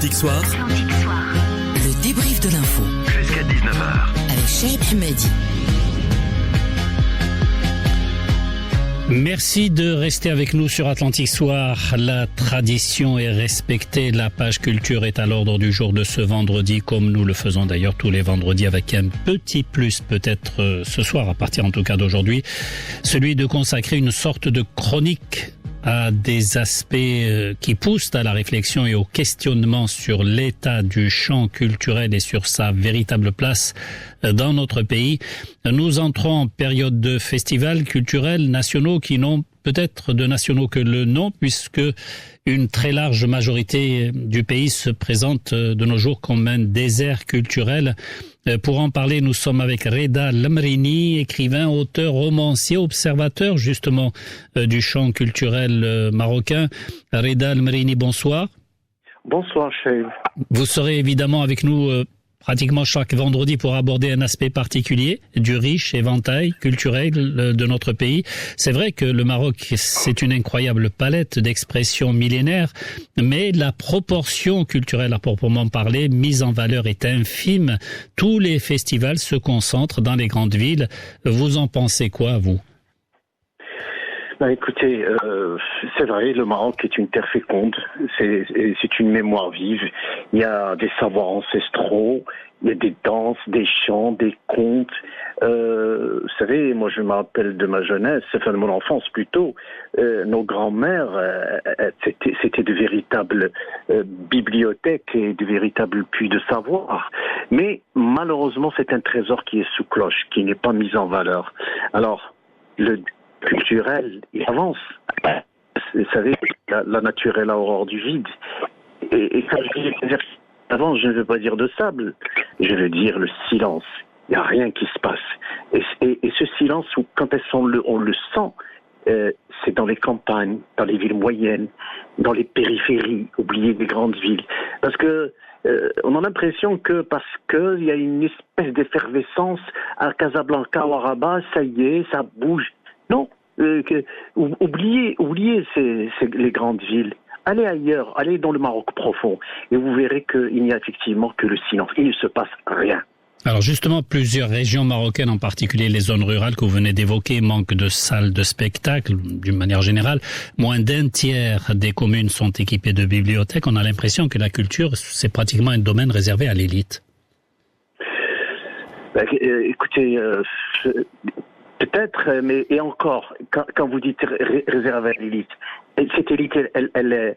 Atlantique Soir. Le débrief de l'info. Jusqu'à 19h. Avec Chahib Hamadi. Merci de rester avec nous sur Atlantique Soir. La tradition est respectée. La page culture est à l'ordre du jour de ce vendredi, comme nous le faisons d'ailleurs tous les vendredis, avec un petit plus peut-être ce soir, à partir en tout cas d'aujourd'hui, celui de consacrer une sorte de chronique à des aspects qui poussent à la réflexion et au questionnement sur l'état du champ culturel et sur sa véritable place dans notre pays. Nous entrons en période de festivals culturels nationaux qui n'ont peut-être de nationaux que le nom, puisque une très large majorité du pays se présente de nos jours comme un désert culturel. Pour en parler, nous sommes avec Reda Lamrini, écrivain, auteur, romancier, observateur justement du champ culturel marocain. Reda Lamrini, bonsoir. Bonsoir, Chahib. Vous serez évidemment avec nous pratiquement chaque vendredi pour aborder un aspect particulier du riche éventail culturel de notre pays. C'est vrai que le Maroc, c'est une incroyable palette d'expressions millénaires, mais la proportion culturelle à proprement parler, mise en valeur, est infime. Tous les festivals se concentrent dans les grandes villes. Vous en pensez quoi, vous ? Écoutez, c'est vrai, le Maroc est une terre féconde, c'est une mémoire vive. Il y a des savoirs ancestraux, il y a des danses, des chants, des contes. Vous savez, moi je me rappelle de ma jeunesse, enfin de mon enfance plutôt, nos grands-mères, c'était de véritables bibliothèques et de véritables puits de savoir. Mais malheureusement, c'est un trésor qui est sous cloche, qui n'est pas mis en valeur. Alors, le culturel, il avance. Vous savez, la nature est l'aurore du vide. Et quand je dis avance, je ne veux pas dire de sable, je veux dire le silence. Il n'y a rien qui se passe. Et ce silence, quand on le sent, c'est dans les campagnes, dans les villes moyennes, dans les périphéries, oubliées des grandes villes. Parce que on a l'impression que parce qu'il y a une espèce d'effervescence à Casablanca ou à Rabat, ça y est, ça bouge. Non, oubliez les grandes villes. Allez ailleurs, allez dans le Maroc profond, et vous verrez qu'il n'y a effectivement que le silence. Il ne se passe rien. Alors justement, plusieurs régions marocaines, en particulier les zones rurales que vous venez d'évoquer, manquent de salles de spectacle, d'une manière générale. Moins d'un tiers des communes sont équipées de bibliothèques. On a l'impression que la culture, c'est pratiquement un domaine réservé à l'élite. Écoutez, peut-être, mais et encore, quand vous dites réservé à l'élite, cette élite, elle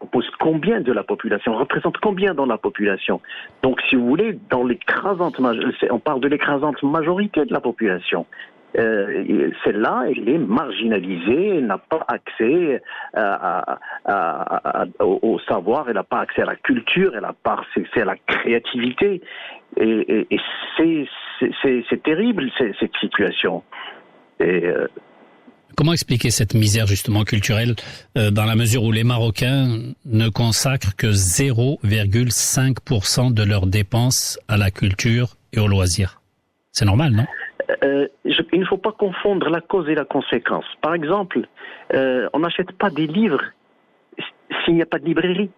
compose combien de la population, représente combien dans la population? Donc, si vous voulez, on parle de l'écrasante majorité de la population. Celle-là, elle est marginalisée, elle n'a pas accès au savoir, elle n'a pas accès à la culture, elle n'a pas accès à la créativité. Et c'est terrible, cette situation. Comment expliquer cette misère justement culturelle dans la mesure où les Marocains ne consacrent que 0,5% de leurs dépenses à la culture et aux loisirs? C'est normal, non? Il ne faut pas confondre la cause et la conséquence. Par exemple, on n'achète pas des livres s'il n'y a pas de librairie.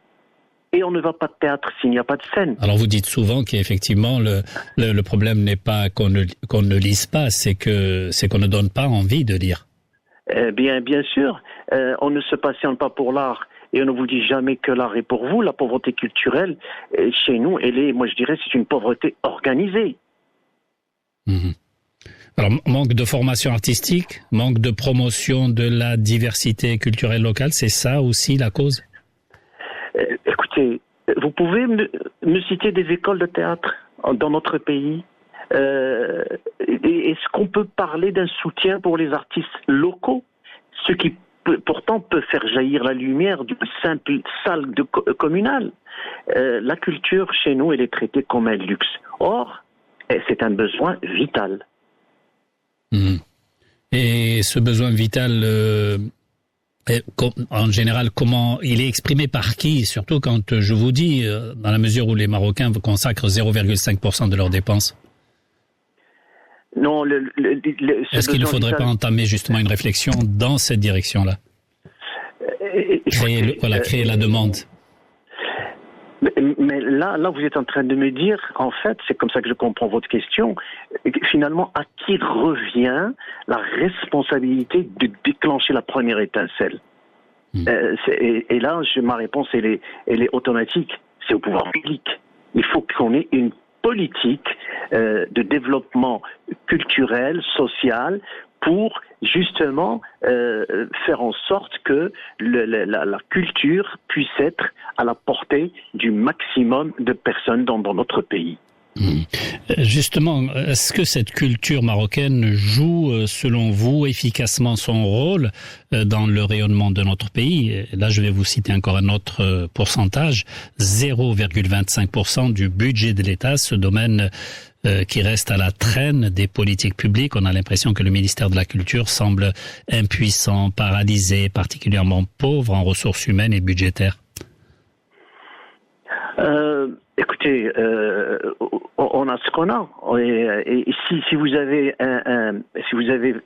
Et on ne va pas de théâtre s'il n'y a pas de scène. Alors vous dites souvent qu'effectivement le problème n'est pas qu'on ne lise pas, c'est qu'on ne donne pas envie de lire. Bien sûr, on ne se passionne pas pour l'art et on ne vous dit jamais que l'art est pour vous. La pauvreté culturelle, chez nous, moi je dirais, c'est une pauvreté organisée. Mmh. Alors, manque de formation artistique, manque de promotion de la diversité culturelle locale, c'est ça aussi la cause? Écoutez, vous pouvez me citer des écoles de théâtre dans notre pays? Est-ce qu'on peut parler d'un soutien pour les artistes locaux? Ce qui pourtant peut faire jaillir la lumière d'une simple salle communale. La culture, chez nous, elle est traitée comme un luxe. Or, c'est un besoin vital. Mmh. Et ce besoin vital, en général, comment il est exprimé par qui? Surtout quand je vous dis, dans la mesure où les Marocains consacrent 0,5% de leurs dépenses. Non, est-ce qu'il ne faudrait pas entamer justement une réflexion dans cette direction-là? Créer la demande. Mais là, vous êtes en train de me dire, en fait, c'est comme ça que je comprends votre question, finalement, à qui revient la responsabilité de déclencher la première étincelle? Et là, ma réponse, elle est automatique. C'est au pouvoir public. Il faut qu'on ait une politique de développement culturel, social, pour justement faire en sorte que la culture puisse être à la portée du maximum de personnes dans notre pays. Justement, est-ce que cette culture marocaine joue, selon vous, efficacement son rôle dans le rayonnement de notre pays? Là, je vais vous citer encore un autre pourcentage, 0,25% du budget de l'État, ce domaine qui reste à la traîne des politiques publiques. On a l'impression que le ministère de la Culture semble impuissant, paralysé, particulièrement pauvre en ressources humaines et budgétaires. Écoutez, on a ce qu'on a. Et si vous avez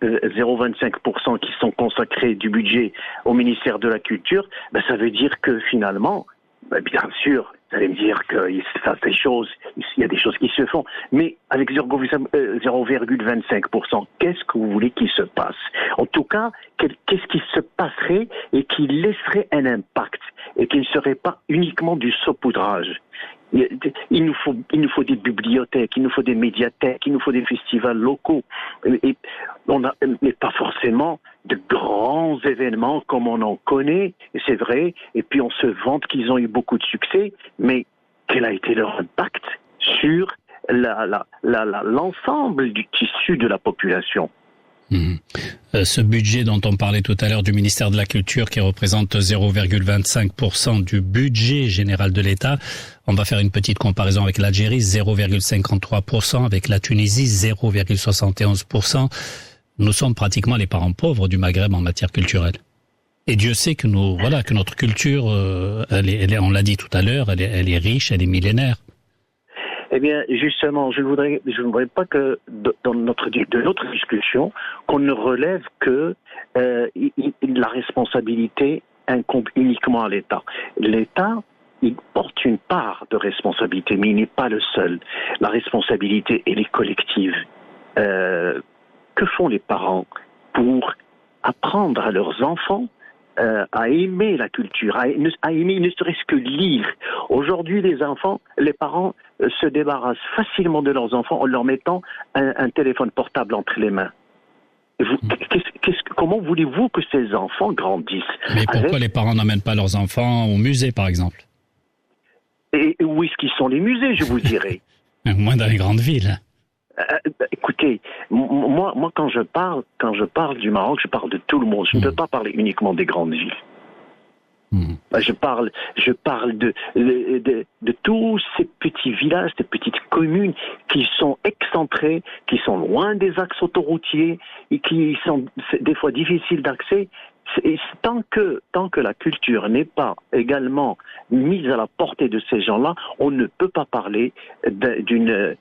0,25% qui sont consacrés du budget au ministère de la Culture, ça veut dire que finalement, bien sûr, vous allez me dire qu'il se passe des choses, il y a des choses qui se font, mais avec 0,25%, qu'est-ce que vous voulez qu'il se passe? En tout cas, qu'est-ce qui se passerait et qui laisserait un impact et qui ne serait pas uniquement du saupoudrage? Il nous faut des bibliothèques, il nous faut des médiathèques, il nous faut des festivals locaux, mais pas forcément de grands événements comme on en connaît, et c'est vrai, et puis on se vante qu'ils ont eu beaucoup de succès, mais quel a été leur impact sur l'ensemble du tissu de la population? Ce budget dont on parlait tout à l'heure du ministère de la Culture qui représente 0,25% du budget général de l'État, on va faire une petite comparaison avec l'Algérie, 0,53%, avec la Tunisie, 0,71%. Nous sommes pratiquement les parents pauvres du Maghreb en matière culturelle. Et Dieu sait que que notre culture, on l'a dit tout à l'heure, elle est riche, elle est millénaire. Eh bien, justement, je ne voudrais pas que dans notre discussion, qu'on ne relève que la responsabilité incombe uniquement à l'État. L'État, il porte une part de responsabilité, mais il n'est pas le seul. La responsabilité, elle est collective. Que font les parents pour apprendre à leurs enfants à aimer la culture, à aimer ne serait-ce que lire? Aujourd'hui, les parents se débarrassent facilement de leurs enfants en leur mettant un téléphone portable entre les mains. Comment voulez-vous que ces enfants grandissent? Mais pourquoi les parents n'emmènent pas leurs enfants au musée, par exemple? Et où est-ce qu'ils sont les musées, je vous dirais? Moins dans les grandes villes. Écoutez, moi quand je parle du Maroc, je parle de tout le monde. Je ne peux pas parler uniquement des grandes villes. Je parle de tous ces petits villages, ces petites communes qui sont excentrées, qui sont loin des axes autoroutiers et qui sont des fois difficiles d'accès. Et tant que la culture n'est pas également mise à la portée de ces gens-là, on ne peut pas parler d'une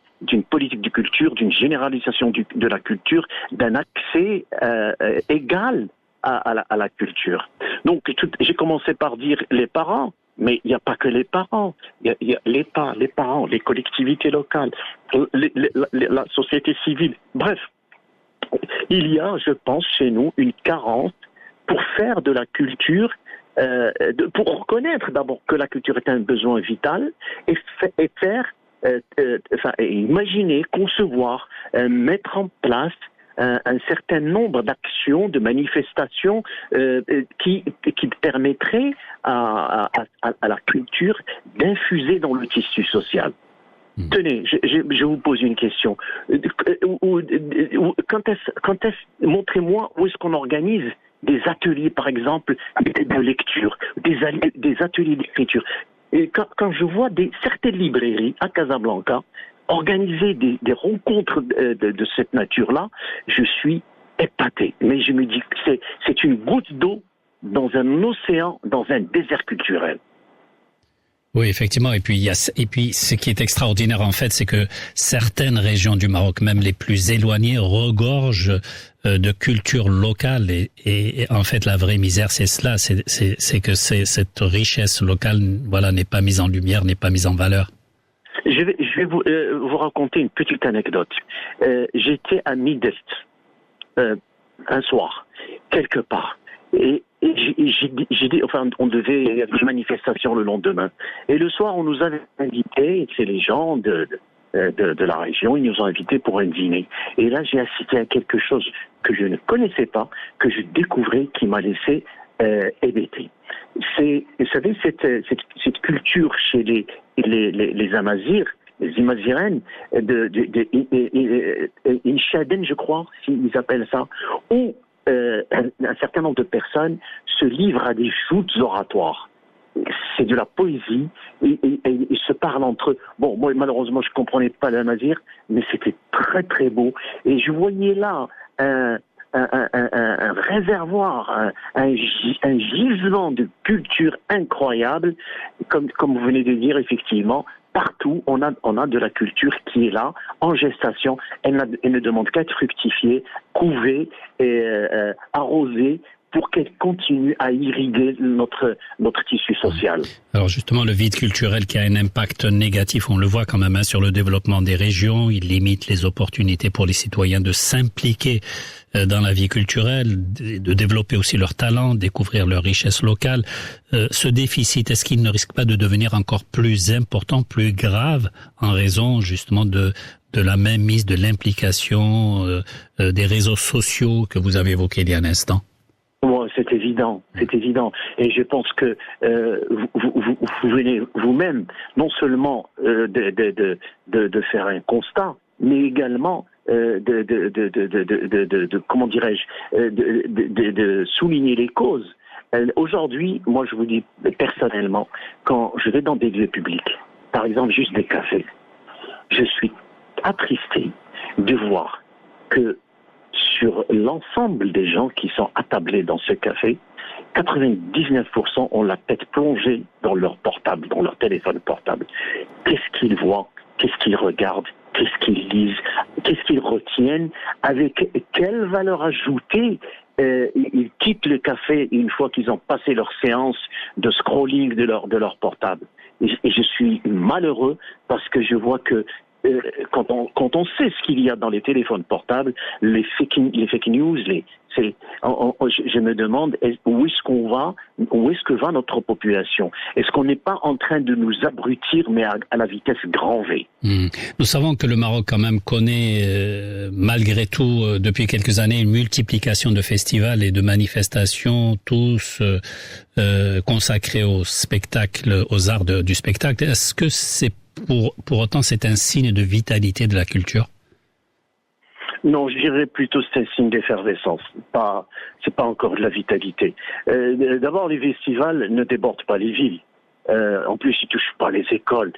politique de culture, d'une généralisation de la culture, d'un accès égal à la culture. Donc, j'ai commencé par dire les parents, mais il n'y a pas que les parents. Il y a l'État, les parents, les collectivités locales, la société civile. Bref, il y a, je pense, chez nous, une carence pour faire de la culture, pour reconnaître d'abord que la culture est un besoin vital et imaginer, concevoir, mettre en place un certain nombre d'actions, de manifestations qui permettraient à la culture d'infuser dans le tissu social. Tenez, je vous pose une question. Montrez-moi où est-ce qu'on organise des ateliers, par exemple, de lecture, des ateliers d'écriture. Et quand je vois certaines librairies à Casablanca organiser des rencontres de cette nature-là, je suis épaté. Mais je me dis que c'est une goutte d'eau dans un océan, dans un désert culturel. Oui, effectivement. Et puis, ce qui est extraordinaire, en fait, c'est que certaines régions du Maroc, même les plus éloignées, regorgent de culture locale. Et en fait, la vraie misère, c'est cela. C'est que cette richesse locale, voilà, n'est pas mise en lumière, n'est pas mise en valeur. Je vais vous raconter une petite anecdote. J'étais à Midest un soir, quelque part. Et j'ai dit, enfin, il y avait une manifestation le lendemain. Et le soir, on nous avait invités, c'est les gens de la région, ils nous ont invités pour un dîner. Et là, j'ai assisté à quelque chose que je ne connaissais pas, que je découvrais, qui m'a laissé hébété. Vous savez, cette culture chez les Amazirs, les Imazirènes, Inchaden, je crois, s'ils appellent ça, où un certain nombre de personnes se livrent à des joutes oratoires. C'est de la poésie, et ils se parlent entre eux. Bon, moi, malheureusement, je ne comprenais pas l'amazir, mais c'était très, très beau. Et je voyais là un réservoir, un gisement de culture incroyable. Comme vous venez de dire, effectivement, partout, on a de la culture qui est là, en gestation. Elle ne demande qu'à être fructifiée, couvée et arrosée pour qu'elle continue à irriguer notre tissu social. Alors justement, le vide culturel qui a un impact négatif, on le voit quand même sur le développement des régions, il limite les opportunités pour les citoyens de s'impliquer dans la vie culturelle, de développer aussi leurs talents, découvrir leurs richesses locales. Ce déficit, est-ce qu'il ne risque pas de devenir encore plus important, plus grave, en raison justement de la mainmise, de l'implication des réseaux sociaux que vous avez évoqués il y a un instant? Bon, c'est évident. Et je pense que vous venez vous-même non seulement de faire un constat, mais également comment dirais-je, de souligner les causes. Aujourd'hui, moi je vous dis personnellement, quand je vais dans des lieux publics, par exemple juste des cafés, je suis attristé de voir que sur l'ensemble des gens qui sont attablés dans ce café, 99% ont la tête plongée dans leur portable, dans leur téléphone portable. Qu'est-ce qu'ils voient? Qu'est-ce qu'ils regardent? Qu'est-ce qu'ils lisent? Qu'est-ce qu'ils retiennent? Avec quelle valeur ajoutée ils quittent le café une fois qu'ils ont passé leur séance de scrolling de leur portable? Et je suis malheureux parce que je vois que quand on sait ce qu'il y a dans les téléphones portables, les fake news, je me demande où est-ce que va notre population? Est-ce qu'on n'est pas en train de nous abrutir, mais à la vitesse grand V? Nous savons que le Maroc quand même connaît, malgré tout, depuis quelques années, une multiplication de festivals et de manifestations, tous consacrés au spectacle, aux arts du spectacle. Est-ce que c'est pour autant, c'est un signe de vitalité de la culture? Non, je dirais plutôt c'est un signe d'effervescence. C'est pas encore de la vitalité. D'abord, les festivals ne débordent pas les villes. En plus, ils touchent pas les écoles.